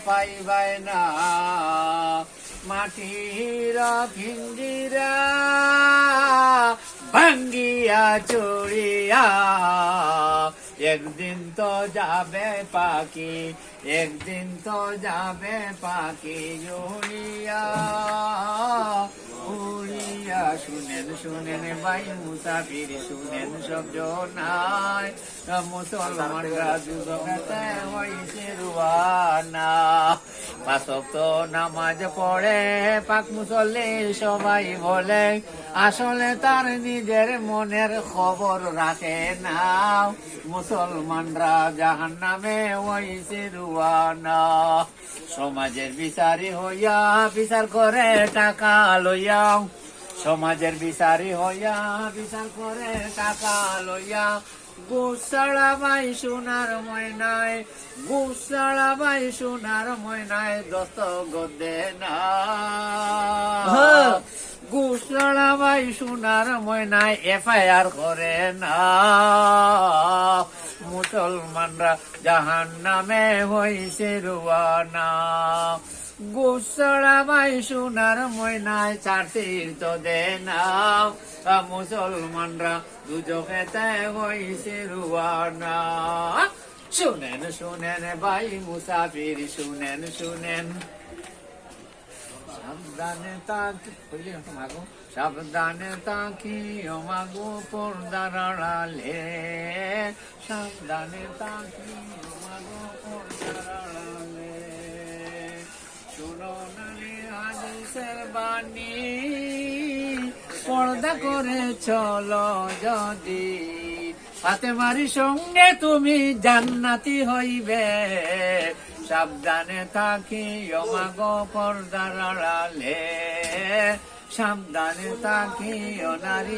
পাইবাই না মাটির পিঞ্জিরা ভাঙ্গিয়া চুড়িয়া একদিন তো যাবে পাখি, একদিন তো যাবে পাখি উড়িয়া উড়িয়া। শুনেন শুনেন ভাই মুসাফির শুনেন সব জনায়, মুসলমানরা যুগতে হইছে রুয়ানা। পাঁচ ওয়াক্ত নামাজ পড়ে পাক মুসল্লি সবাই বলে, আসলে তার নিজের মনের খবর রাখে না। মুসলমানরা জাহান্নামে হইছে রুয়ানা। সমাজের বিচারী হইয়া বিচার করে টাকা লইয়া, সমাজের বিচারী হইয়া বিচার করে টাকা লইয়া। গুসাড়া ভাই সোনার ময়নায়, গুসাড়া ভাই সোনার ময়নায় দস্তখত দে না। গুসাড়া ভাই সোনার ময়নায় FIR করে না। মুসলমানরা জাহান্নামে হইছে রুয়ানা। গুসাড়া ভাই সোনার ময়নায় চারটির তো দে না। মুসলমানরা দুজকেতে হইছে রুয়ানা। শুনেন শুনেন ভাই মুসাফির শুনেন শুনেন, সাবধানে তাকি মাগো, সাবধানে তাকি ও মাগো পর্দার আড়ালে, সাবধানে তাকি ও মাগো পর্দার আড়ালে। শুনো নারে হাদিসের বাণী, পর্দা করে চলো যদি, ফাতেমার সঙ্গে তুমি জান্নাতি হইবে। সাবধানে থাকি ও মাগো পর্দার আড়ালে, সাবধানে থাকি ও নারী।